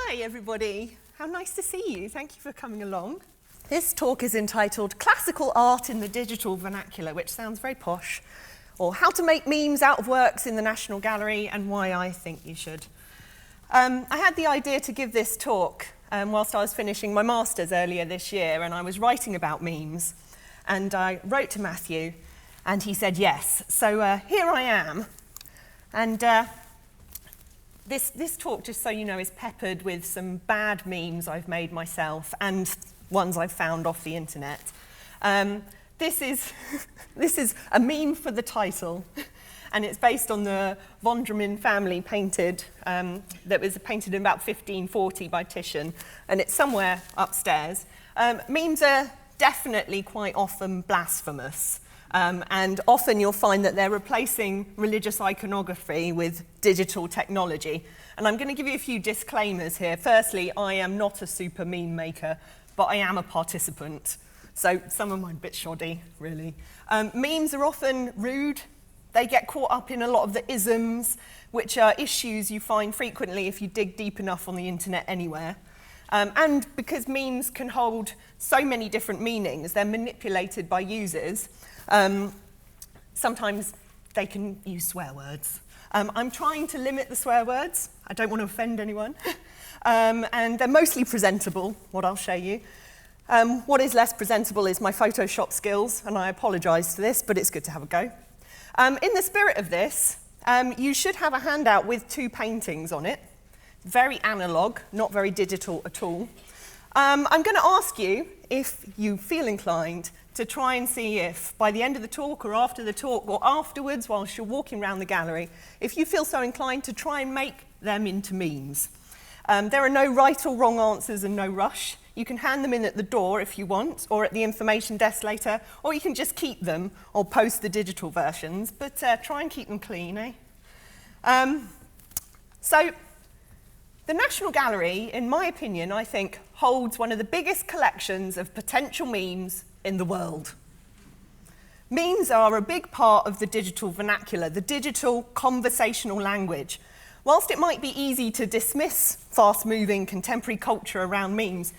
Hi everybody, how nice to see you. Thank you for coming along. This talk is entitled Classical Art in the Digital Vernacular, which sounds very posh, or How to Make Memes Out of Works in the National Gallery and Why I Think You Should. I had the idea to give this talk whilst I was finishing my master's earlier this year, and I was writing about memes, and I wrote to Matthew and he said yes. So here I am, and This talk, just so you know, is peppered with some bad memes I've made myself and ones I've found off the internet. This is a meme for the title, and it's based on the von Dremin family painted, that was painted in about 1540 by Titian, and it's somewhere upstairs. Memes are definitely quite often blasphemous. And often you'll find that they're replacing religious iconography with digital technology. And I'm going to give you a few disclaimers here. Firstly, I am not a super meme maker, but I am a participant. So some of mine a bit shoddy, really. Memes are often rude. They get caught up in a lot of the isms, which are issues you find frequently if you dig deep enough on the internet anywhere. And because memes can hold so many different meanings, they're manipulated by users. Sometimes they can use swear words. I'm trying to limit the swear words. I don't want to offend anyone. And they're mostly presentable, what I'll show you. What is less presentable is my Photoshop skills, and I apologise for this, but it's good to have a go. In the spirit of this, you should have a handout with two paintings on it. Very analogue, not very digital at all. I'm going to ask you, if you feel inclined, to try and see if, by the end of the talk or after the talk or afterwards whilst you're walking around the gallery, if you feel so inclined to try and make them into memes. There are no right or wrong answers and no rush. You can hand them in at the door if you want, or at the information desk later, or you can just keep them or post the digital versions, but try and keep them clean, eh? So, the National Gallery, in my opinion, I think, holds one of the biggest collections of potential memes in the world. Memes are a big part of the digital vernacular, the digital conversational language. Whilst it might be easy to dismiss fast-moving contemporary culture around memes,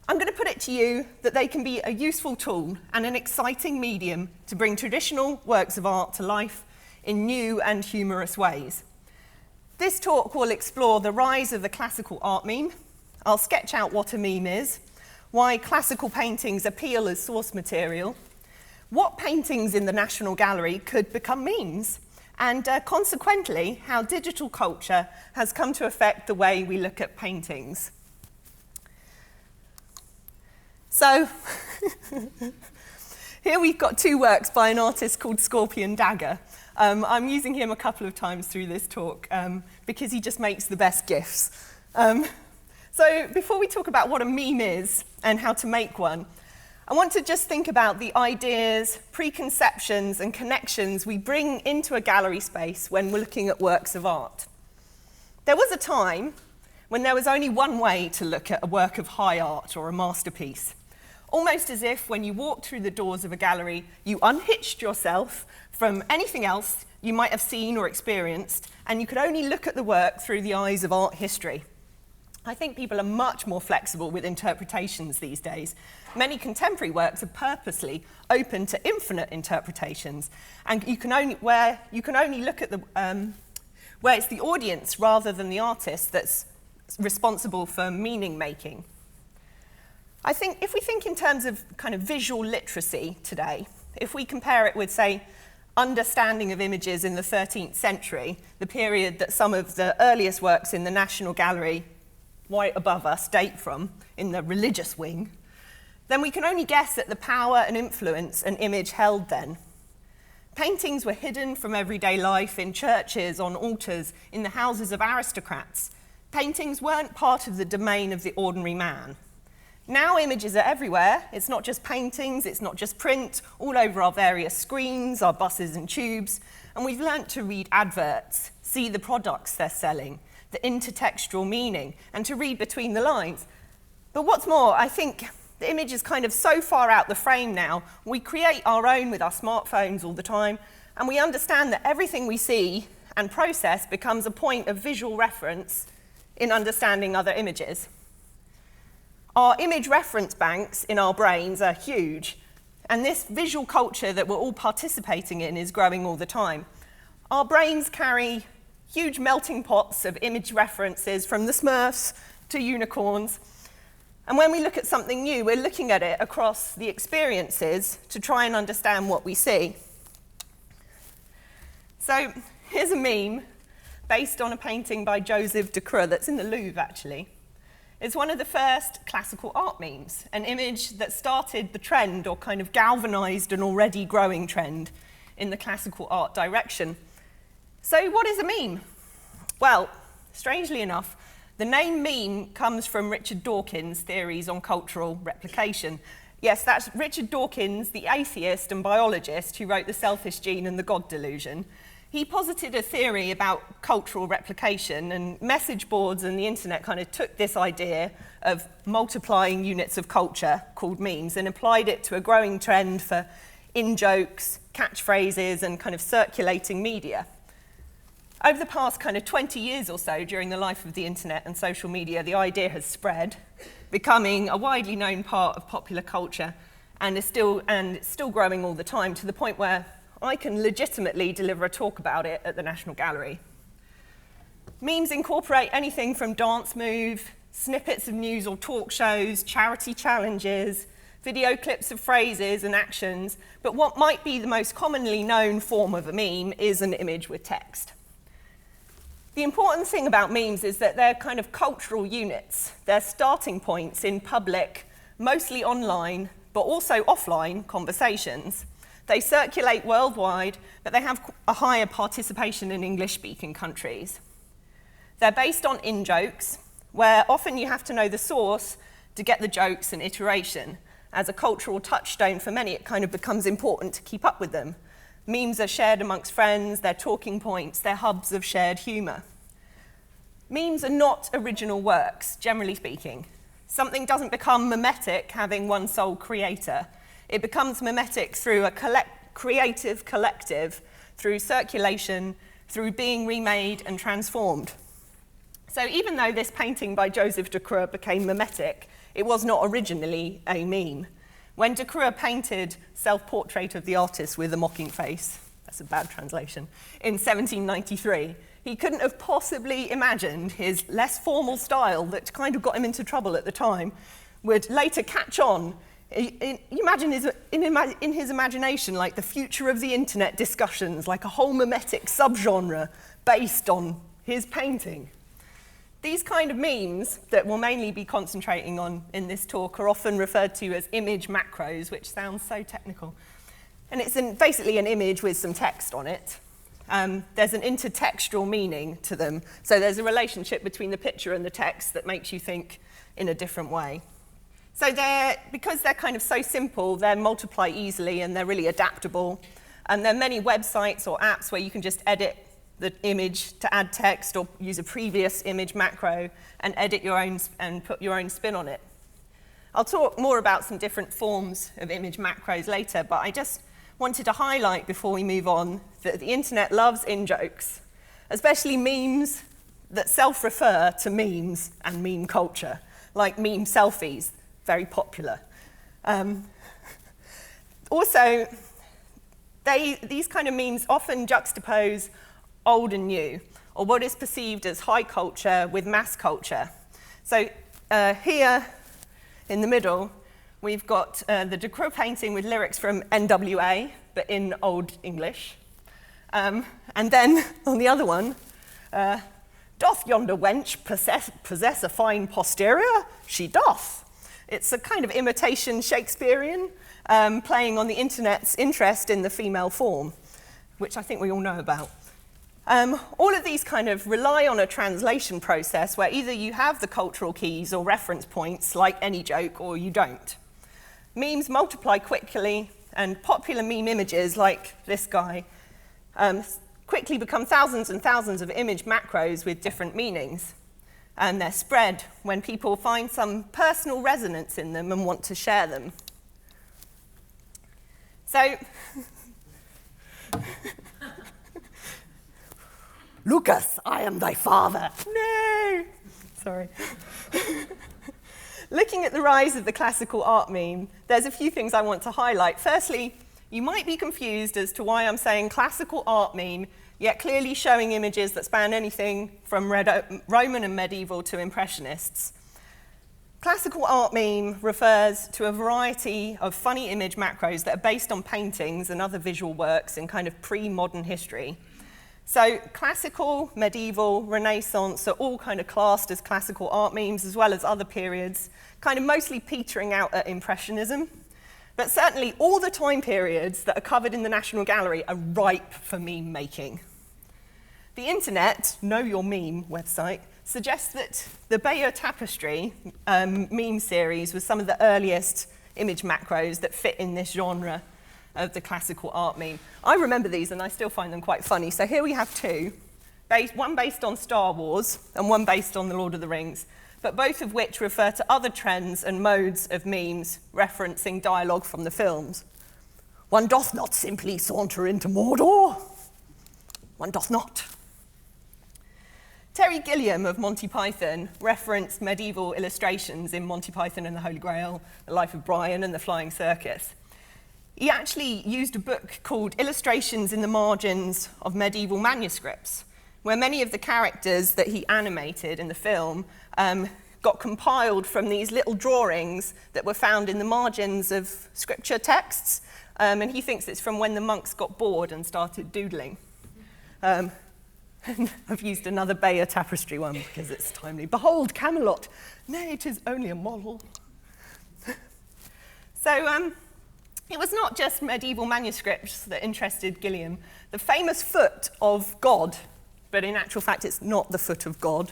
I'm going to put it to you that they can be a useful tool and an exciting medium to bring traditional works of art to life in new and humorous ways. This talk will explore the rise of the classical art meme. I'll sketch out what a meme is, why classical paintings appeal as source material, what paintings in the National Gallery could become memes, and consequently, how digital culture has come to affect the way we look at paintings. So, here we've got two works by an artist called Scorpion Dagger. I'm using him a couple of times through this talk because he just makes the best GIFs. So before we talk about what a meme is and how to make one, I want to just think about the ideas, preconceptions, and connections we bring into a gallery space when we're looking at works of art. There was a time when there was only one way to look at a work of high art or a masterpiece. Almost as if when you walked through the doors of a gallery, you unhitched yourself from anything else you might have seen or experienced, and you could only look at the work through the eyes of art history. I think people are much more flexible with interpretations these days. Many contemporary works are purposely open to infinite interpretations, and you can only look at the where it's the audience rather than the artist that's responsible for meaning making. I think if we think in terms of kind of visual literacy today, if we compare it with, say, understanding of images in the 13th century, the period that some of the earliest works in the National Gallery right above us date from, in the religious wing, then we can only guess at the power and influence an image held then. Paintings were hidden from everyday life in churches, on altars, in the houses of aristocrats. Paintings weren't part of the domain of the ordinary man. Now images are everywhere. It's not just paintings, it's not just print, all over our various screens, our buses and tubes, and we've learnt to read adverts, see the products they're selling, the intertextual meaning, and to read between the lines. But what's more, I think the image is kind of so far out the frame now, we create our own with our smartphones all the time, and we understand that everything we see and process becomes a point of visual reference in understanding other images. Our image reference banks in our brains are huge, and this visual culture that we're all participating in is growing all the time. Our brains carry huge melting pots of image references from the Smurfs to unicorns. And when we look at something new, we're looking at it across the experiences to try and understand what we see. So here's a meme based on a painting by Joseph de Creux that's in the Louvre, actually. It's one of the first classical art memes, an image that started the trend or kind of galvanized an already growing trend in the classical art direction. So what is a meme? Well, strangely enough, the name meme comes from Richard Dawkins' theories on cultural replication. Yes, that's Richard Dawkins, the atheist and biologist who wrote The Selfish Gene and the God Delusion. He posited a theory about cultural replication, and message boards and the internet kind of took this idea of multiplying units of culture called memes and applied it to a growing trend for in-jokes, catchphrases, and kind of circulating media. Over the past kind of 20 years or so, during the life of the internet and social media, the idea has spread, becoming a widely known part of popular culture, and it's still growing all the time, to the point where I can legitimately deliver a talk about it at the National Gallery. Memes incorporate anything from dance moves, snippets of news or talk shows, charity challenges, video clips of phrases and actions, but what might be the most commonly known form of a meme is an image with text. The important thing about memes is that they're kind of cultural units. They're starting points in public, mostly online, but also offline conversations. They circulate worldwide, but they have a higher participation in English-speaking countries. They're based on in-jokes, where often you have to know the source to get the jokes and iteration. As a cultural touchstone for many, it kind of becomes important to keep up with them. Memes are shared amongst friends, they're talking points, they're hubs of shared humour. Memes are not original works, generally speaking. Something doesn't become mimetic having one sole creator. It becomes mimetic through a creative collective, through circulation, through being remade and transformed. So even though this painting by Joseph de Creux became mimetic, it was not originally a meme. When de Creux painted Self-Portrait of the Artist with a Mocking Face, that's a bad translation, in 1793, he couldn't have possibly imagined his less formal style that kind of got him into trouble at the time would later catch on. Imagine in his imagination, like the future of the internet discussions, like a whole mimetic subgenre based on his painting. These kind of memes that we'll mainly be concentrating on in this talk are often referred to as image macros, which sounds so technical. And it's basically an image with some text on it. There's an intertextual meaning to them, so there's a relationship between the picture and the text that makes you think in a different way. So because they're kind of so simple, they multiply easily and they're really adaptable. And there are many websites or apps where you can just edit the image to add text or use a previous image macro and edit your own and put your own spin on it. I'll talk more about some different forms of image macros later, but I just wanted to highlight before we move on that the internet loves in-jokes, especially memes that self-refer to memes and meme culture, like meme selfies. Very popular. Also, these kind of memes often juxtapose old and new, or what is perceived as high culture with mass culture. So here in the middle, we've got the de Creux painting with lyrics from NWA, but in Old English. And then on the other one, doth yonder wench possess a fine posterior? She doth. It's a kind of imitation Shakespearean, playing on the internet's interest in the female form, which I think we all know about. All of these kind of rely on a translation process where either you have the cultural keys or reference points, like any joke, or you don't. Memes multiply quickly, and popular meme images, like this guy, quickly become thousands and thousands of image macros with different meanings. And they're spread when people find some personal resonance in them and want to share them. So, Lucas, I am thy father. No! sorry. Looking at the rise of the classical art meme, there's a few things I want to highlight. Firstly, you might be confused as to why I'm saying classical art meme, yet clearly showing images that span anything from Roman and medieval to Impressionists. Classical art meme refers to a variety of funny image macros that are based on paintings and other visual works in kind of pre-modern history. So classical, medieval, Renaissance are all kind of classed as classical art memes, as well as other periods, kind of mostly petering out at Impressionism. But certainly all the time periods that are covered in the National Gallery are ripe for meme making. The internet, Know Your Meme website, suggests that the Bayeux Tapestry meme series was some of the earliest image macros that fit in this genre of the classical art meme. I remember these and I still find them quite funny. So here we have two, one based on Star Wars and one based on The Lord of the Rings, but both of which refer to other trends and modes of memes referencing dialogue from the films. One doth not simply saunter into Mordor. One doth not. Terry Gilliam of Monty Python referenced medieval illustrations in Monty Python and the Holy Grail, The Life of Brian and The Flying Circus. He actually used a book called Illustrations in the Margins of Medieval Manuscripts, where many of the characters that he animated in the film got compiled from these little drawings that were found in the margins of scripture texts, and he thinks it's from when the monks got bored and started doodling. I've used another Bayeux Tapestry one because it's timely. Behold, Camelot! Nay, it is only a model. So it was not just medieval manuscripts that interested Gilliam. The famous foot of God, but in actual fact it's not the foot of God,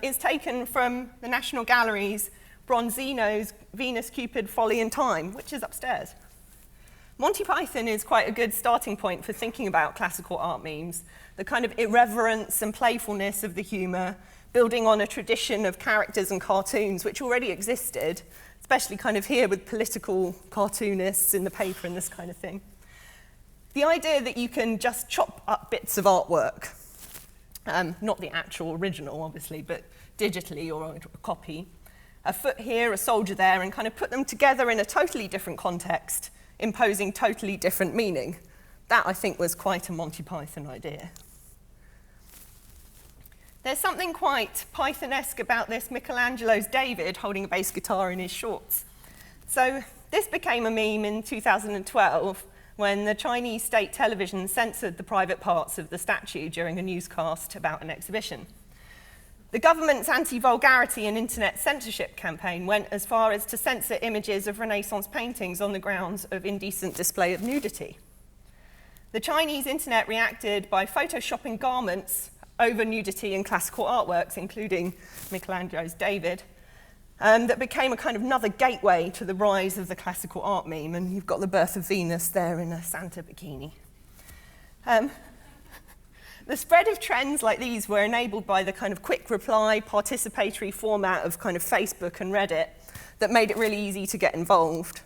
is taken from the National Gallery's Bronzino's Venus, Cupid, Folly and Time, which is upstairs. Monty Python is quite a good starting point for thinking about classical art memes, the kind of irreverence and playfulness of the humour, building on a tradition of characters and cartoons which already existed, especially kind of here with political cartoonists in the paper and this kind of thing. The idea that you can just chop up bits of artwork, not the actual original, obviously, but digitally or a copy, a foot here, a soldier there, and kind of put them together in a totally different context, imposing totally different meaning. That, I think, was quite a Monty Python idea. There's something quite Python-esque about this Michelangelo's David holding a bass guitar in his shorts. So this became a meme in 2012 when the Chinese state television censored the private parts of the statue during a newscast about an exhibition. The government's anti-vulgarity and internet censorship campaign went as far as to censor images of Renaissance paintings on the grounds of indecent display of nudity. The Chinese internet reacted by photoshopping garments over nudity in classical artworks, including Michelangelo's David, that became a kind of another gateway to the rise of the classical art meme, and you've got the birth of Venus there in a Santa bikini. The spread of trends like these were enabled by the kind of quick reply, participatory format of kind of Facebook and Reddit that made it really easy to get involved.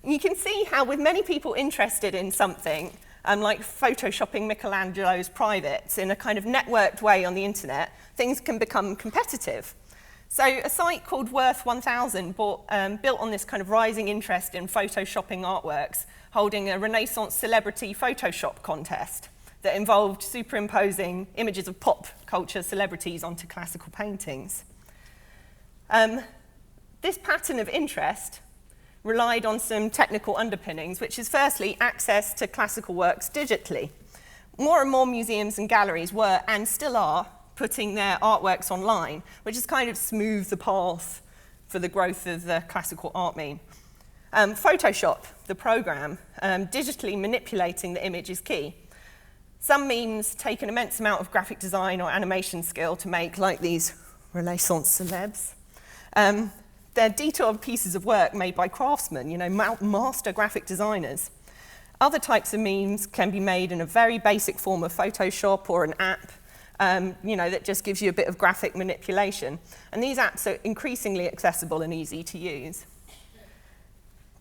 You can see how with many people interested in something, like photoshopping Michelangelo's privates in a kind of networked way on the internet, things can become competitive. So a site called Worth 1000 built on this kind of rising interest in photoshopping artworks, holding a Renaissance celebrity Photoshop contest that involved superimposing images of pop culture celebrities onto classical paintings. This pattern of interest relied on some technical underpinnings, which is firstly access to classical works digitally. More and more museums and galleries were, and still are, putting their artworks online, which has kind of smoothed the path for the growth of the classical art meme. Photoshop, the program, digitally manipulating the image is key. Some memes take an immense amount of graphic design or animation skill to make, like these Renaissance celebs. They're detailed pieces of work made by craftsmen, master graphic designers. Other types of memes can be made in a very basic form of Photoshop or an app, that just gives you a bit of graphic manipulation. And these apps are increasingly accessible and easy to use.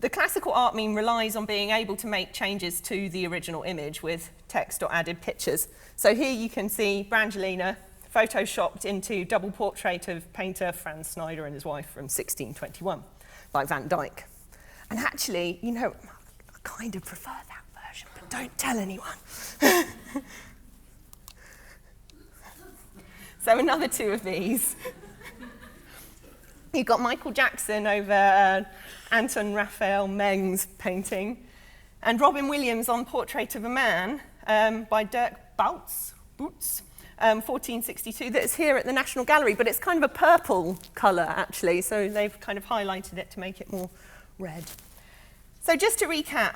The classical art meme relies on being able to make changes to the original image with text or added pictures. So here you can see Brangelina photoshopped into double portrait of painter Franz Snyder and his wife from 1621 by Van Dyck. And actually, you know, I kind of prefer that version, but don't tell anyone. So another two of these. You've got Michael Jackson over Anton Raphael Mengs painting, and Robin Williams on Portrait of a Man by Dirk Boots, 1462, that's here at the National Gallery, but it's kind of a purple colour, actually, so they've kind of highlighted it to make it more red. So just to recap,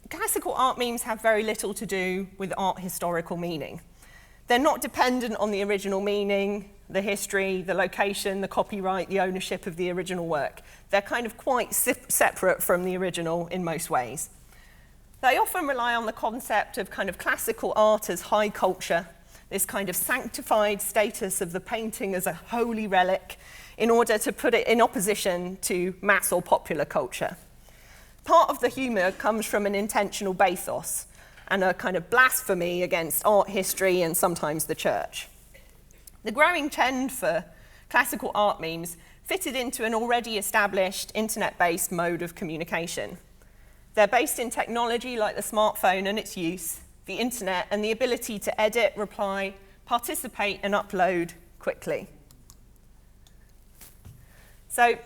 classical art memes have very little to do with art historical meaning. They're not dependent on the original meaning, the history, the location, the copyright, the ownership of the original work. They're kind of quite separate from the original in most ways. They often rely on the concept of kind of classical art as high culture, this kind of sanctified status of the painting as a holy relic in order to put it in opposition to mass or popular culture. Part of the humour comes from an intentional bathos and a kind of blasphemy against art history and sometimes the church. The growing trend for classical art memes fitted into an already established internet-based mode of communication. They're based in technology like the smartphone and its use, the internet, and the ability to edit, reply, participate, and upload quickly. So,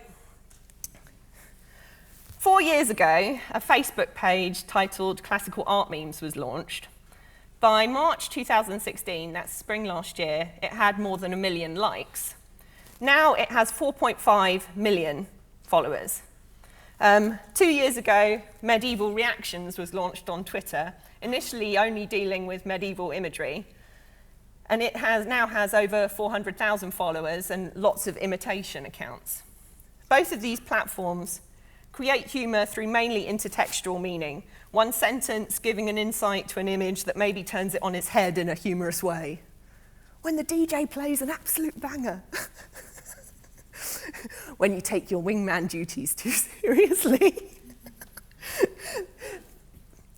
4 years ago, a Facebook page titled Classical Art Memes was launched. By March 2016, that's spring last year, it had more than 1 million likes. Now it has 4.5 million followers. 2 years ago, Medieval Reactions was launched on Twitter, initially only dealing with medieval imagery, and it now has over 400,000 followers and lots of imitation accounts. Both of these platforms create humour through mainly intertextual meaning, one sentence giving an insight to an image that maybe turns it on its head in a humorous way. When the DJ plays an absolute banger. When you take your wingman duties too seriously.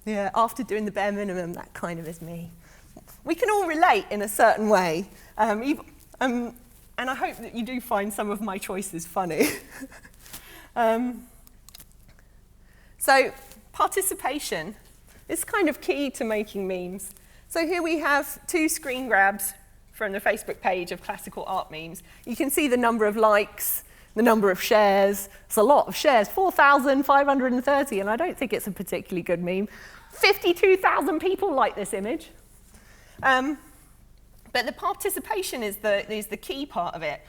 Yeah, after doing the bare minimum, that kind of is me. We can all relate in a certain way, and I hope that you do find some of my choices funny. So participation is kind of key to making memes. So here we have 2 screen grabs from the Facebook page of classical art memes. You can see the number of likes, the number of shares. It's a lot of shares, 4,530, and I don't think it's a particularly good meme. 52,000 people like this image. But the participation is the key part of it.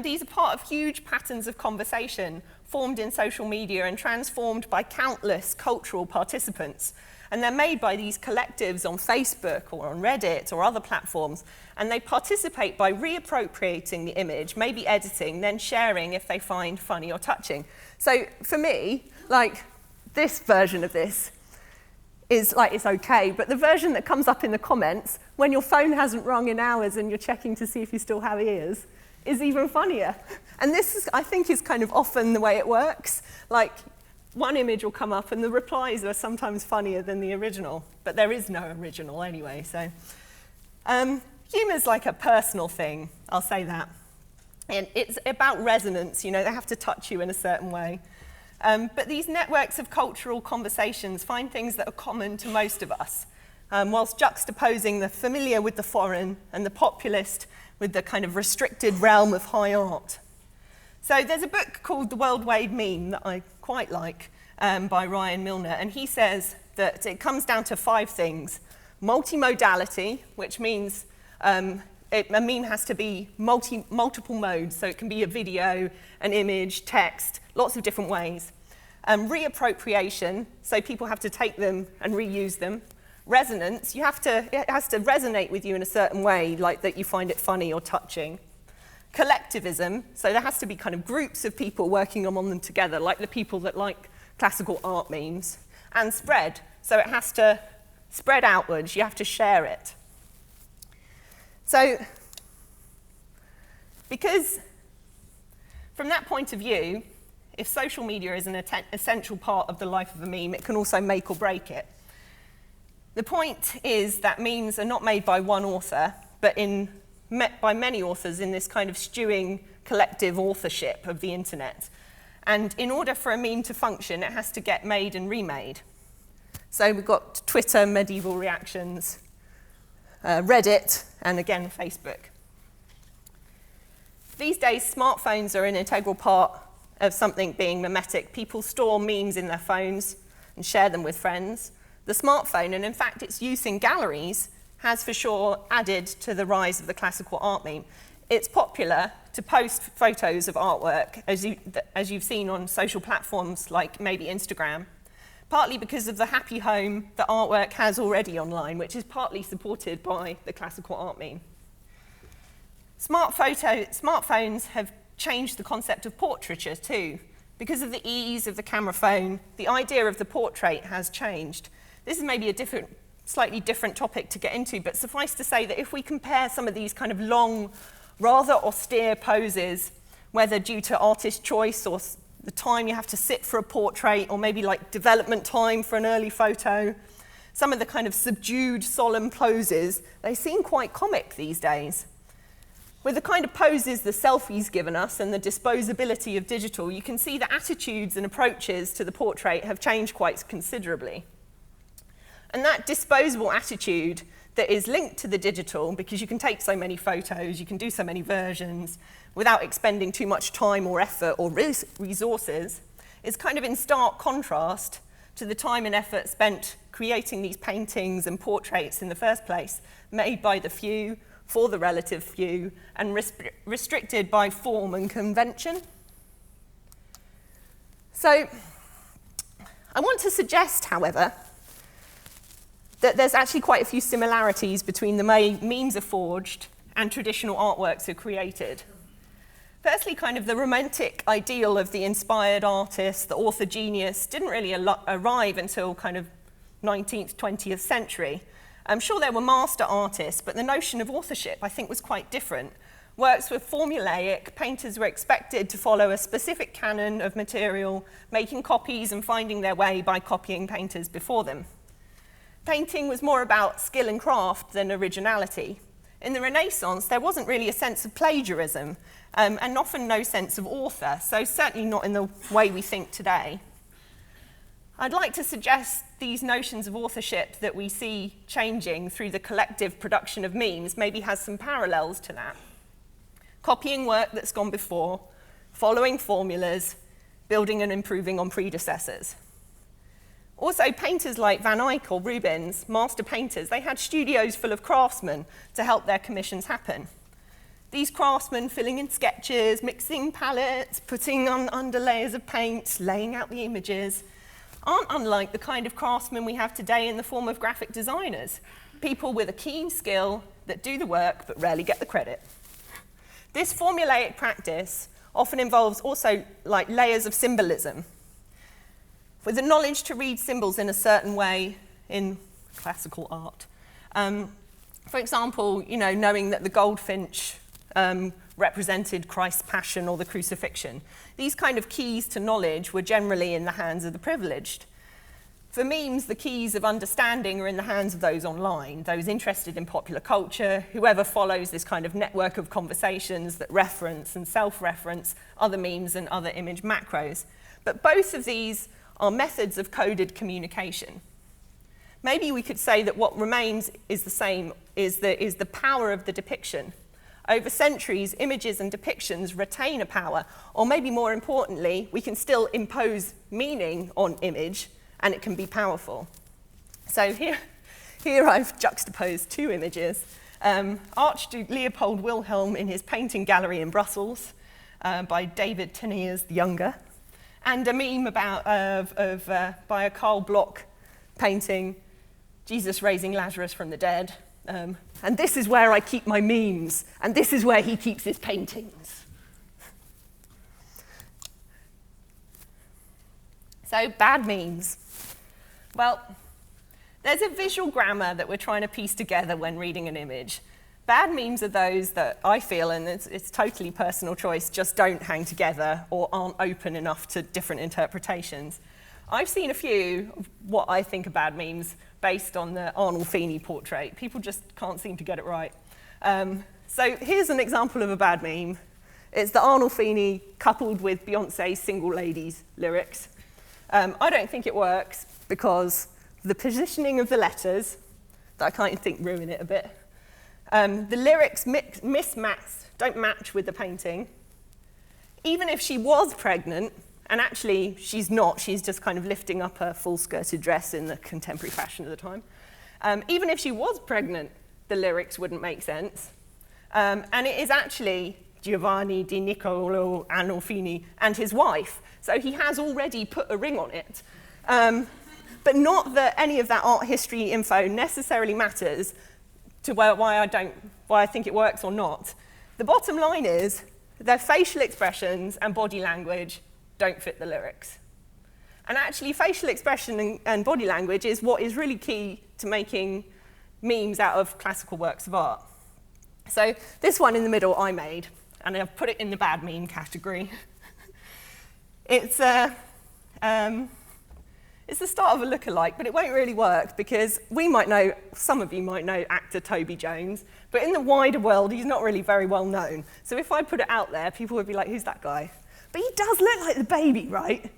These are part of huge patterns of conversation formed in social media and transformed by countless cultural participants. And they're made by these collectives on Facebook or on Reddit or other platforms, and they participate by reappropriating the image, maybe editing, then sharing if they find funny or touching. So for me, like, this version of this is like, it's okay, but the version that comes up in the comments, when your phone hasn't rung in hours and you're checking to see if you still have ears, is even funnier. And this, is, I think, is kind of often the way it works. Like, one image will come up and the replies are sometimes funnier than the original, but there is no original anyway, so. Humor's like a personal thing, I'll say that. And it's about resonance, you know, they have to touch you in a certain way. But these networks of cultural conversations find things that are common to most of us, whilst juxtaposing the familiar with the foreign and the populist with the kind of restricted realm of high art. So there's a book called The Worldwide Meme that I quite like by Ryan Milner, and he says that it comes down to 5 things. Multimodality, which means a meme has to be multiple modes, so it can be a video, an image, text, lots of different ways. Reappropriation, so people have to take them and reuse them. Resonance, it has to resonate with you in a certain way, like that you find it funny or touching. Collectivism, so there has to be kind of groups of people working on them together, like the people that like classical art memes. And spread, so it has to spread outwards, you have to share it. So, because from that point of view, if social media is an essential part of the life of a meme, it can also make or break it. The point is that memes are not made by one author, but by many authors in this kind of stewing collective authorship of the internet. And in order for a meme to function, it has to get made and remade. So we've got Twitter, medieval reactions, Reddit, and again, Facebook. These days, smartphones are an integral part of something being mimetic. People store memes in their phones and share them with friends. The smartphone, and in fact its use in galleries, has for sure added to the rise of the classical art meme. It's popular to post photos of artwork, as you've seen on social platforms like maybe Instagram, partly because of the happy home that artwork has already online, which is partly supported by the classical art meme. Smartphones have changed the concept of portraiture too. Because of the ease of the camera phone, the idea of the portrait has changed. This is maybe a slightly different topic to get into, but suffice to say that if we compare some of these kind of long, rather austere poses, whether due to artist choice or the time you have to sit for a portrait, or maybe like development time for an early photo, some of the kind of subdued, solemn poses, they seem quite comic these days. With the kind of poses the selfie's given us and the disposability of digital, you can see that attitudes and approaches to the portrait have changed quite considerably. And that disposable attitude that is linked to the digital, because you can take so many photos, you can do so many versions without expending too much time or effort or resources, is kind of in stark contrast to the time and effort spent creating these paintings and portraits in the first place, made by the few, for the relative few, and restricted by form and convention. So, I want to suggest, however, that there's actually quite a few similarities between the way memes are forged and traditional artworks are created. Firstly, kind of the romantic ideal of the inspired artist, the author genius, didn't really arrive until kind of 19th, 20th century. I'm sure there were master artists, but the notion of authorship, I think, was quite different. Works were formulaic, painters were expected to follow a specific canon of material, making copies and finding their way by copying painters before them. Painting was more about skill and craft than originality. In the Renaissance, there wasn't really a sense of plagiarism, and often no sense of author, so certainly not in the way we think today. I'd like to suggest these notions of authorship that we see changing through the collective production of memes maybe has some parallels to that. Copying work that's gone before, following formulas, building and improving on predecessors. Also, painters like Van Eyck or Rubens, master painters, they had studios full of craftsmen to help their commissions happen. These craftsmen filling in sketches, mixing palettes, putting on underlayers of paint, laying out the images, aren't unlike the kind of craftsmen we have today in the form of graphic designers, people with a keen skill that do the work but rarely get the credit. This formulaic practice often involves also like layers of symbolism, with the knowledge to read symbols in a certain way in classical art. For example, knowing that the goldfinch represented Christ's passion or the crucifixion. These kind of keys to knowledge were generally in the hands of the privileged. For memes, the keys of understanding are in the hands of those online, those interested in popular culture, whoever follows this kind of network of conversations that reference and self-reference other memes and other image macros. But both of these are methods of coded communication. Maybe we could say that what remains is the same, is the power of the depiction. Over centuries, images and depictions retain a power, or maybe more importantly, we can still impose meaning on image, and it can be powerful. So here I've juxtaposed two images. Archduke Leopold Wilhelm in his painting gallery in Brussels by David Teniers the Younger, and a meme by a Karl Bloch painting, Jesus raising Lazarus from the dead. And this is where I keep my memes, and this is where he keeps his paintings. So, bad memes. Well, there's a visual grammar that we're trying to piece together when reading an image. Bad memes are those that I feel, and it's totally personal choice, just don't hang together or aren't open enough to different interpretations. I've seen a few of what I think are bad memes based on the Arnold Feeney portrait. People just can't seem to get it right. So here's an example of a bad meme. It's the Arnold Feeney coupled with Beyonce's Single Ladies lyrics. I don't think it works because the positioning of the letters, that I kind of think ruin it a bit. The lyrics don't match with the painting. Even if she was pregnant, and actually she's not, she's just kind of lifting up her full-skirted dress in the contemporary fashion of the time. Even if she was pregnant, the lyrics wouldn't make sense. And it is actually Giovanni Di Niccolo Arnolfini and his wife, so he has already put a ring on it. But not that any of that art history info necessarily matters to why I think it works or not. The bottom line is their facial expressions and body language don't fit the lyrics. And actually, facial expression and body language is what is really key to making memes out of classical works of art. So this one in the middle I made, and I've put it in the bad meme category. It's the start of a lookalike, but it won't really work because some of you might know actor Toby Jones, but in the wider world, he's not really very well known. So if I put it out there, people would be like, who's that guy? But he does look like the baby, right?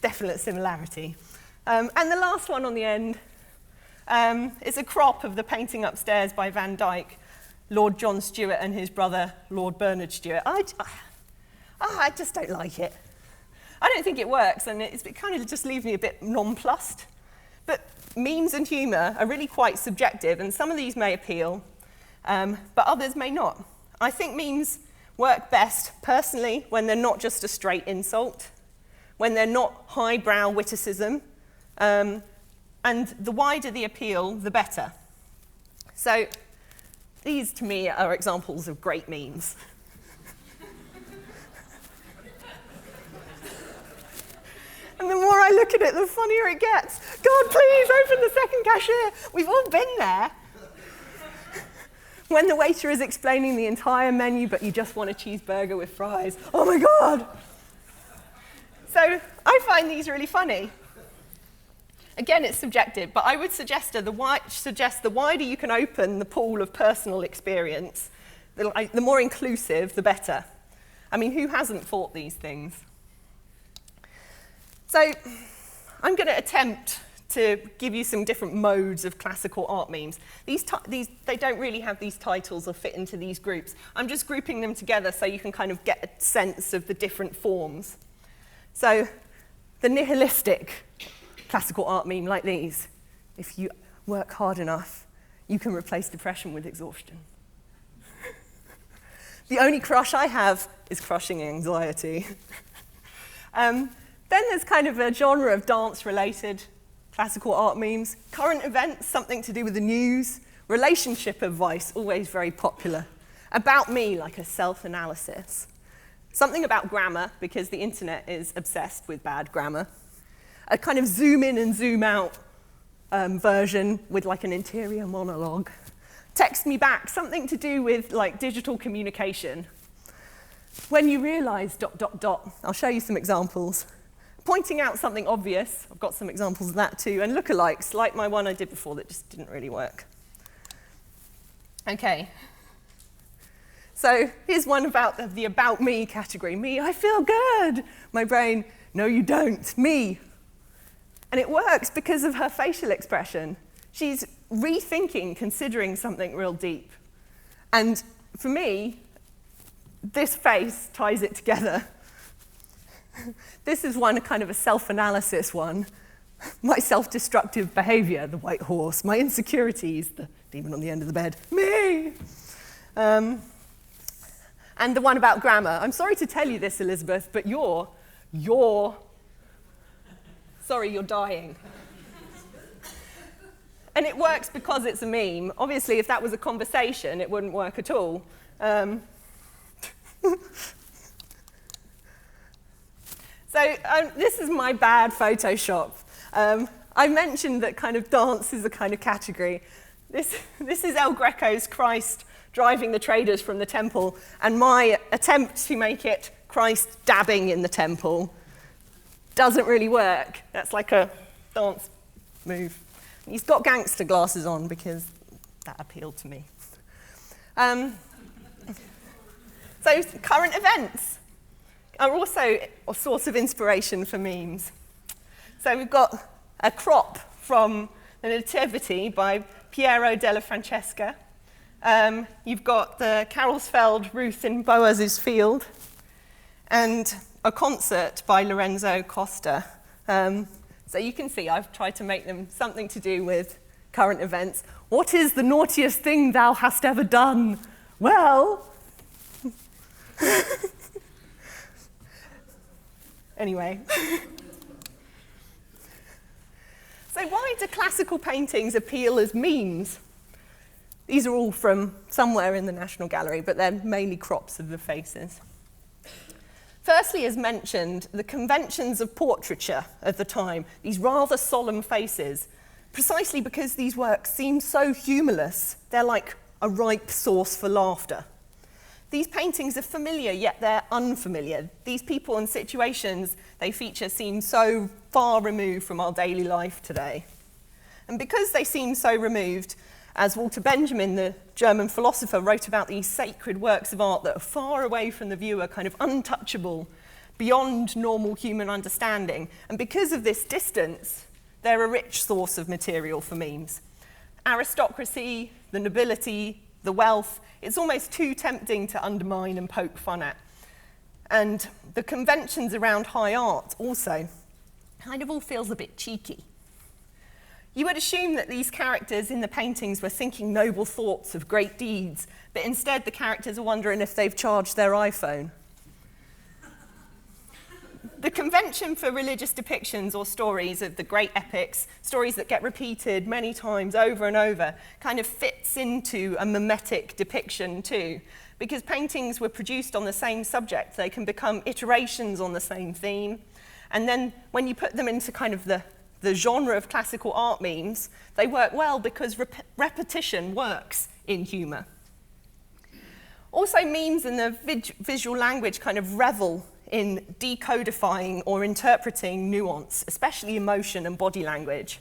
Definite similarity. And the last one on the end is a crop of the painting upstairs by Van Dyck, Lord John Stuart and his brother, Lord Bernard Stuart. I just don't like it. I don't think it works, and it kind of just leaves me a bit nonplussed. But memes and humour are really quite subjective, and some of these may appeal, but others may not. I think memes work best, personally, when they're not just a straight insult, when they're not highbrow witticism, and the wider the appeal, the better. So these, to me, are examples of great memes. And the more I look at it, the funnier it gets. God, please, open the second cashier. We've all been there. When the waiter is explaining the entire menu, but you just want a cheeseburger with fries. Oh my God. So I find these really funny. Again, it's subjective, but I would suggest the wider you can open the pool of personal experience, the more inclusive, the better. I mean, who hasn't thought these things? So I'm going to attempt to give you some different modes of classical art memes. They don't really have these titles or fit into these groups. I'm just grouping them together so you can kind of get a sense of the different forms. So the nihilistic classical art meme, like these. If you work hard enough, you can replace depression with exhaustion. The only crush I have is crushing anxiety. Then there's kind of a genre of dance-related classical art memes. Current events, something to do with the news. Relationship advice, always very popular. About me, like a self-analysis. Something about grammar, because the internet is obsessed with bad grammar. A kind of zoom in and zoom out version with like an interior monologue. Text me back, something to do with like digital communication. When you realize ... I'll show you some examples. Pointing out something obvious, I've got some examples of that too, and lookalikes, like my one I did before that just didn't really work. Okay. So here's one about the about me category. Me, I feel good. My brain, no you don't, me. And it works because of her facial expression. She's rethinking, considering something real deep. And for me, this face ties it together. This is one, kind of a self-analysis one. My self-destructive behavior, the white horse. My insecurities, the demon on the end of the bed. Me! And the one about grammar. I'm sorry to tell you this, Elizabeth, but you're dying. And it works because it's a meme. Obviously, if that was a conversation, it wouldn't work at all. So this is my bad Photoshop. I mentioned that kind of dance is a kind of category. This is El Greco's Christ driving the traders from the temple, and my attempt to make it Christ dabbing in the temple doesn't really work. That's like a dance move. He's got gangster glasses on because that appealed to me. So current events are also a source of inspiration for memes. So we've got a crop from the Nativity by Piero della Francesca. You've got the Carolsfeld Ruth in Boaz's Field, and a concert by Lorenzo Costa. So you can see I've tried to make them something to do with current events. What is the naughtiest thing thou hast ever done? Well, anyway. So why do classical paintings appeal as memes? These are all from somewhere in the National Gallery, but they're mainly crops of the faces. Firstly, as mentioned, the conventions of portraiture at the time, these rather solemn faces, precisely because these works seem so humorless, they're like a ripe source for laughter. These paintings are familiar, yet they're unfamiliar. These people and situations they feature seem so far removed from our daily life today. And because they seem so removed, as Walter Benjamin, the German philosopher, wrote about these sacred works of art that are far away from the viewer, kind of untouchable, beyond normal human understanding. And because of this distance, they're a rich source of material for memes. Aristocracy, the nobility, the wealth, it's almost too tempting to undermine and poke fun at. And the conventions around high art also kind of all feels a bit cheeky. You would assume that these characters in the paintings were thinking noble thoughts of great deeds, but instead the characters are wondering if they've charged their iPhone. The convention for religious depictions or stories of the great epics, stories that get repeated many times over and over, kind of fits into a mimetic depiction too. Because paintings were produced on the same subject, they can become iterations on the same theme. And then when you put them into kind of the genre of classical art memes, they work well because repetition works in humour. Also, memes and the visual language kind of revel in decodifying or interpreting nuance, especially emotion and body language.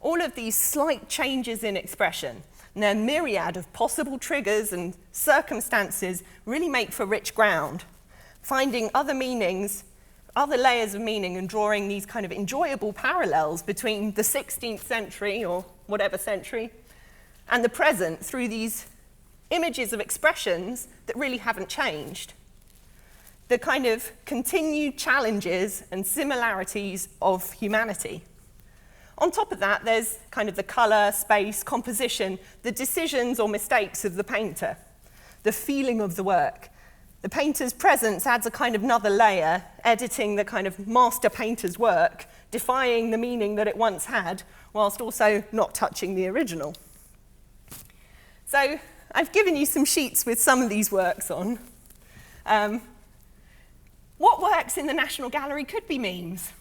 All of these slight changes in expression and their myriad of possible triggers and circumstances really make for rich ground, finding other meanings, other layers of meaning, and drawing these kind of enjoyable parallels between the 16th century or whatever century and the present through these images of expressions that really haven't changed. The kind of continued challenges and similarities of humanity. On top of that, there's kind of the colour, space, composition, the decisions or mistakes of the painter, the feeling of the work. The painter's presence adds a kind of another layer, editing the kind of master painter's work, defying the meaning that it once had, whilst also not touching the original. So I've given you some sheets with some of these works on. What works in the National Gallery could be memes.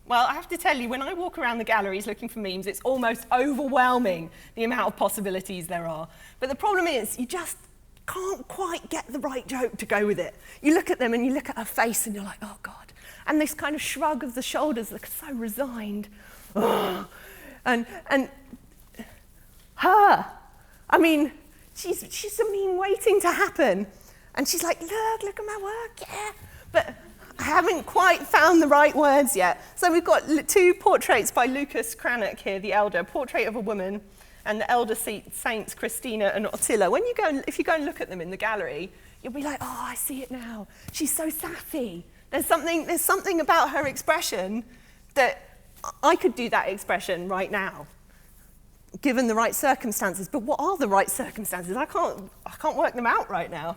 Well, I have to tell you, when I walk around the galleries looking for memes, it's almost overwhelming the amount of possibilities there are. But the problem is, you just can't quite get the right joke to go with it. You look at them and you look at her face and you're like, oh God. And this kind of shrug of the shoulders, look so resigned. Oh. And her, I mean, she's a meme waiting to happen. And she's like, look at my work, yeah. But I haven't quite found the right words yet. So we've got two portraits by Lucas Cranach here, the elder, a portrait of a woman, and the elder saints Christina and Ottila. If you go and look at them in the gallery, you'll be like, oh, I see it now. She's so sassy. There's something about her expression that I could do that expression right now, given the right circumstances. But what are the right circumstances? I can't work them out right now.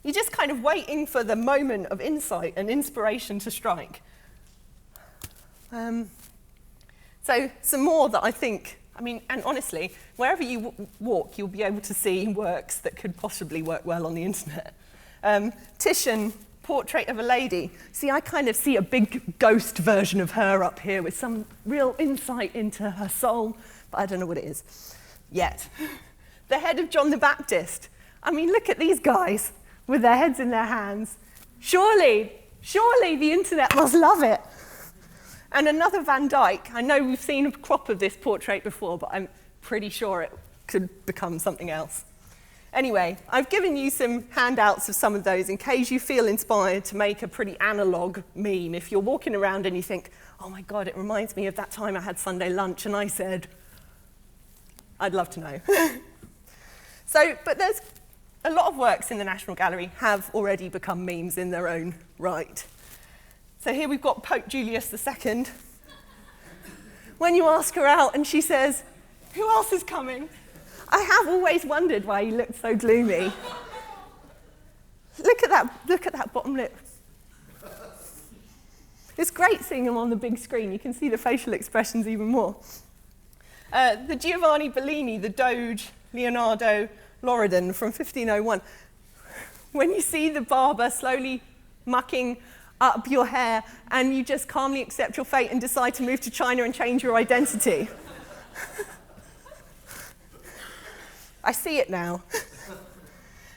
You're just kind of waiting for the moment of insight and inspiration to strike. So some more that I think, and honestly, wherever you walk, you'll be able to see works that could possibly work well on the internet. Titian, Portrait of a Lady. See, I kind of see a big ghost version of her up here with some real insight into her soul, but I don't know what it is. Yet. The head of John the Baptist. I mean, look at these guys with their heads in their hands. Surely the internet must love it. And another Van Dyck. I know we've seen a crop of this portrait before, but I'm pretty sure it could become something else. Anyway, I've given you some handouts of some of those in case you feel inspired to make a pretty analog meme. If you're walking around and you think, oh my God, it reminds me of that time I had Sunday lunch and I said, I'd love to know. But there's a lot of works in the National Gallery have already become memes in their own right. So here we've got Pope Julius II. When you ask her out and she says, who else is coming? I have always wondered why he looked so gloomy. Look at that bottom lip. It's great seeing him on the big screen. You can see the facial expressions even more. The Giovanni Bellini, the Doge Leonardo Loredan from 1501. When you see the barber slowly mucking up your hair and you just calmly accept your fate and decide to move to China and change your identity. I see it now.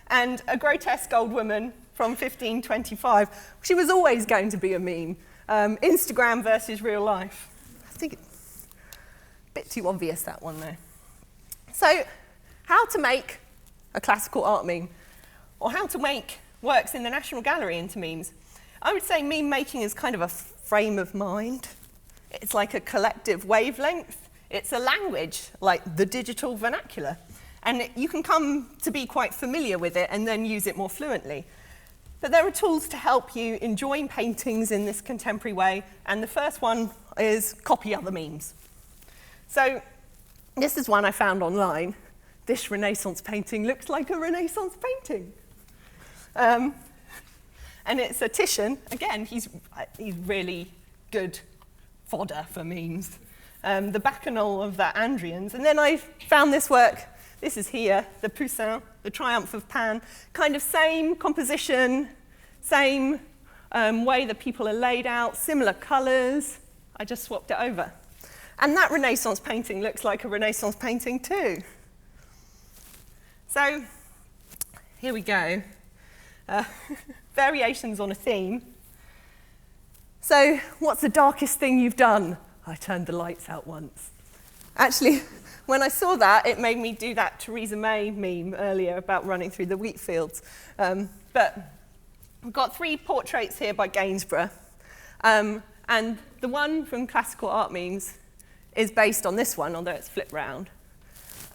And a grotesque old woman from 1525. She was always going to be a meme. Instagram versus real life. I think it's a bit too obvious, that one, though. So, how to make a classical art meme, or how to make works in the National Gallery into memes. I would say meme making is kind of a frame of mind. It's like a collective wavelength. It's a language, like the digital vernacular. And you can come to be quite familiar with it and then use it more fluently. But there are tools to help you enjoy paintings in this contemporary way, and the first one is copy other memes. So this is one I found online. This Renaissance painting looks like a Renaissance painting. And it's a Titian. Again, he's really good fodder for memes. The Bacchanal of the Andrians. And then I found this work. This is here, the Poussin, the Triumph of Pan. Kind of same composition, same way that people are laid out, similar colours. I just swapped it over. And that Renaissance painting looks like a Renaissance painting too. So here we go. Variations on a theme. So what's the darkest thing you've done? I turned the lights out once. Actually, when I saw that, it made me do that Theresa May meme earlier about running through the wheat fields. But we've got 3 portraits here by Gainsborough. And the one from Classical Art Memes is based on this one, although it's flipped round.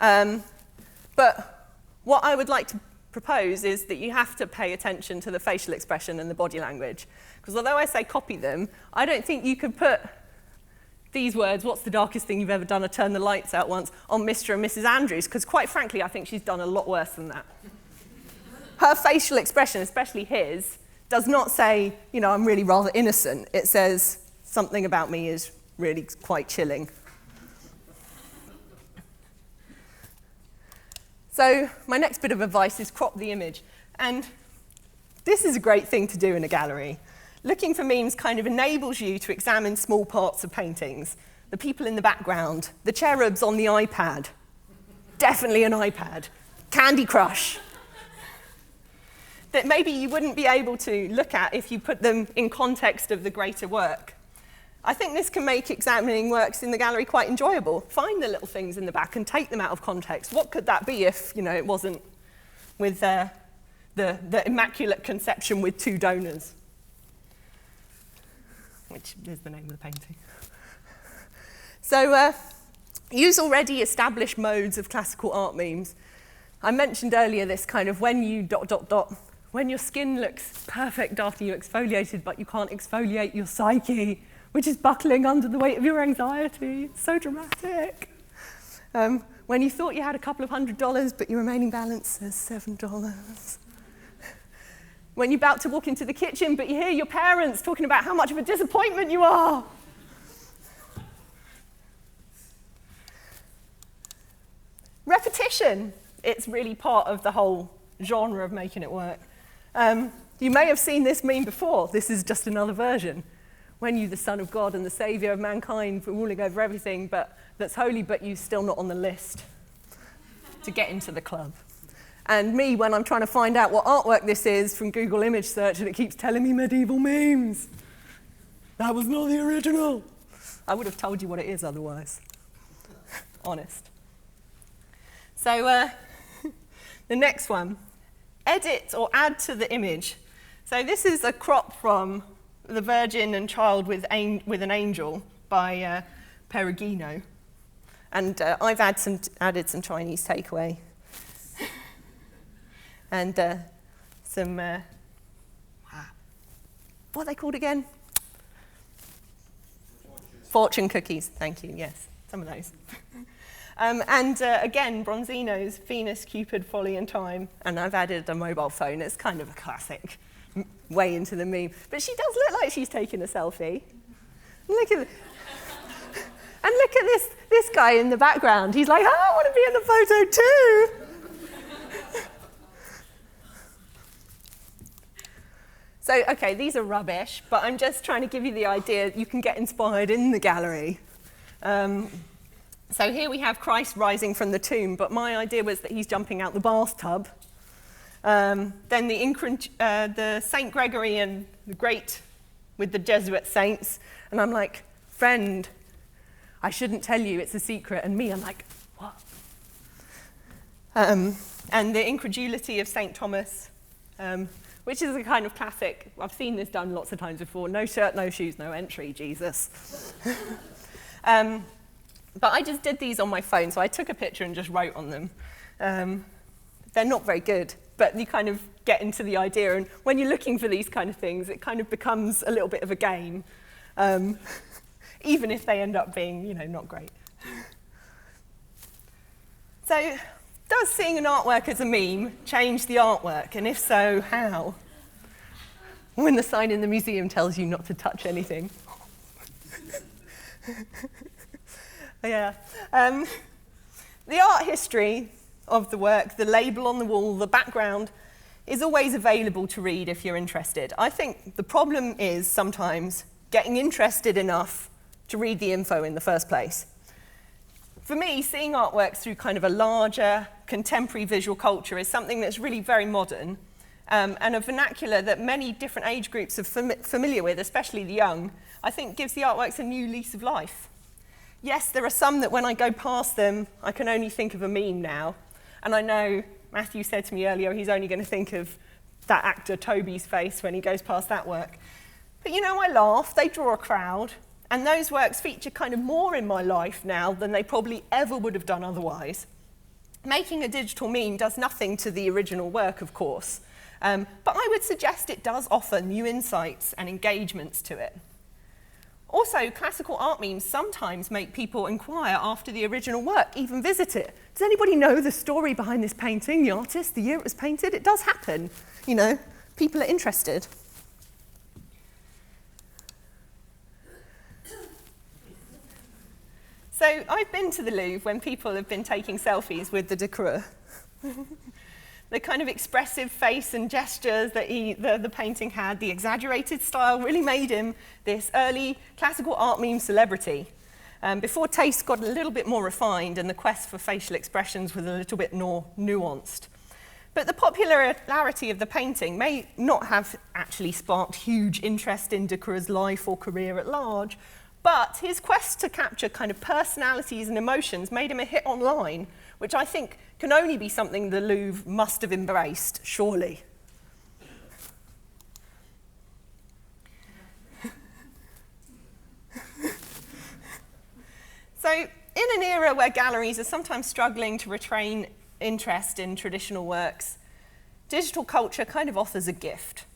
But what I would like to propose is that you have to pay attention to the facial expression and the body language. Because although I say copy them, I don't think you could put these words, what's the darkest thing you've ever done, or turn the lights out once, on Mr. and Mrs. Andrews, because quite frankly, I think she's done a lot worse than that. Her facial expression, especially his, does not say, you know, I'm really rather innocent. It says, something about me is really quite chilling. So my next bit of advice is crop the image. And this is a great thing to do in a gallery. Looking for memes kind of enables you to examine small parts of paintings. The people in the background, the cherubs on the iPad. Definitely an iPad. Candy Crush. That maybe you wouldn't be able to look at if you put them in context of the greater work. I think this can make examining works in the gallery quite enjoyable. Find the little things in the back and take them out of context. What could that be if, you know, it wasn't with the Immaculate Conception with 2 donors? Which is the name of the painting. So use already established modes of classical art memes. I mentioned earlier this kind of when you ... when your skin looks perfect after you exfoliated, but you can't exfoliate your psyche, which is buckling under the weight of your anxiety. It's so dramatic. When you thought you had a couple of $100, but your remaining balance says $7. When you're about to walk into the kitchen, but you hear your parents talking about how much of a disappointment you are. Repetition. It's really part of the whole genre of making it work. You may have seen this meme before. This is just another version. When you, the Son of God and the Saviour of mankind, ruling over everything that's holy, but you still not on the list. to get into the club. And me, when I'm trying to find out what artwork this is from Google image search, and it keeps telling me medieval memes. That was not the original. I would have told you what it is otherwise. Honest. So the next one, edit or add to the image. So this is a crop from The Virgin and Child with an Angel by Perugino. And I've added some Chinese takeaway. And some, what are they called again? Fortune cookies, thank you, yes, some of those. Again, Bronzino's Venus, Cupid, Folly and Time, and I've added a mobile phone. It's kind of a classic, way into the meme. But she does look like she's taking a selfie. Look at this guy in the background. He's like, oh, I want to be in the photo too. So, okay, these are rubbish, but I'm just trying to give you the idea you can get inspired in the gallery. So here we have Christ rising from the tomb, but my idea was that he's jumping out the bathtub. Then the St. Gregory and the Great with the Jesuit saints, and I'm like, friend, I shouldn't tell you, it's a secret. And me, I'm like, what? And the incredulity of St. Thomas, which is a kind of classic. I've seen this done lots of times before. No shirt, no shoes, no entry, Jesus. But I just did these on my phone, so I took a picture and just wrote on them. They're not very good, but you kind of get into the idea. And when you're looking for these kind of things, it kind of becomes a little bit of a game, even if they end up being, not great. So, does seeing an artwork as a meme change the artwork? And if so, how? When the sign in the museum tells you not to touch anything. Yeah. The art history of the work, the label on the wall, the background, is always available to read if you're interested. I think the problem is sometimes getting interested enough to read the info in the first place. For me, seeing artworks through kind of a larger, contemporary visual culture is something that's really very modern, and a vernacular that many different age groups are familiar with, especially the young, I think gives the artworks a new lease of life. Yes, there are some that when I go past them, I can only think of a meme now. And I know Matthew said to me earlier he's only going to think of that actor Toby's face when he goes past that work. But I laugh, they draw a crowd, and those works feature kind of more in my life now than they probably ever would have done otherwise. Making a digital meme does nothing to the original work, of course, but I would suggest it does offer new insights and engagements to it. Also, classical art memes sometimes make people inquire after the original work, even visit it. Does anybody know the story behind this painting, the artist, the year it was painted? It does happen, people are interested. So I've been to the Louvre when people have been taking selfies with the Ducreux. The kind of expressive face and gestures that the painting had, the exaggerated style, really made him this early classical art meme celebrity. Before taste got a little bit more refined and the quest for facial expressions was a little bit more nuanced. But the popularity of the painting may not have actually sparked huge interest in Ducreux's life or career at large, but his quest to capture kind of personalities and emotions made him a hit online, which I think can only be something the Louvre must have embraced, surely. So, in an era where galleries are sometimes struggling to retain interest in traditional works, digital culture kind of offers a gift.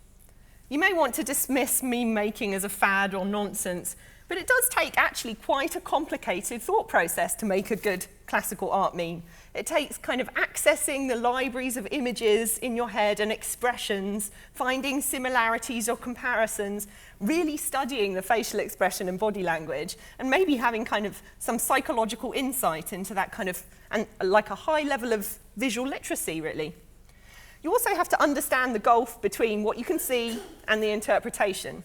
You may want to dismiss meme making as a fad or nonsense, but it does take actually quite a complicated thought process to make a good classical art meme. It takes kind of accessing the libraries of images in your head and expressions, finding similarities or comparisons, really studying the facial expression and body language, and maybe having kind of some psychological insight into that kind of, and like a high level of visual literacy, really. You also have to understand the gulf between what you can see and the interpretation.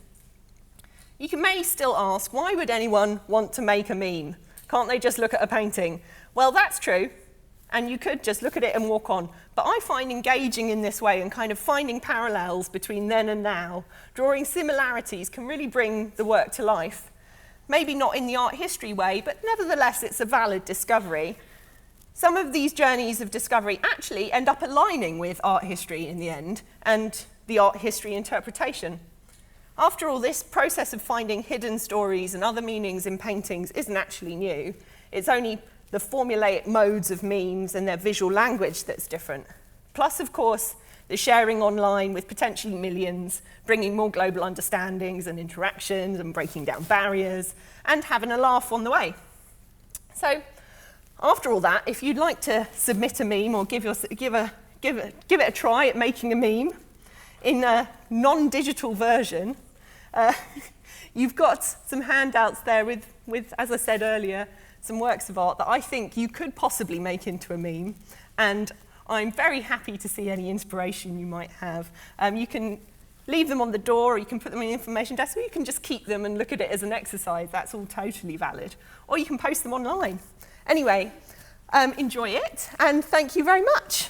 You may still ask, why would anyone want to make a meme? Can't they just look at a painting? Well, that's true, and you could just look at it and walk on. But I find engaging in this way and kind of finding parallels between then and now, drawing similarities, can really bring the work to life. Maybe not in the art history way, but nevertheless it's a valid discovery. Some of these journeys of discovery actually end up aligning with art history in the end, and the art history interpretation. After all, this process of finding hidden stories and other meanings in paintings isn't actually new. It's only the formulaic modes of memes and their visual language that's different. Plus, of course, the sharing online with potentially millions, bringing more global understandings and interactions and breaking down barriers, and having a laugh on the way. So, after all that, if you'd like to submit a meme or give it a try at making a meme in a non-digital version, you've got some handouts there with, as I said earlier, some works of art that I think you could possibly make into a meme, and I'm very happy to see any inspiration you might have. You can leave them on the door, or you can put them in the information desk, or you can just keep them and look at it as an exercise. That's all totally valid. Or you can post them online. Anyway, enjoy it, and thank you very much.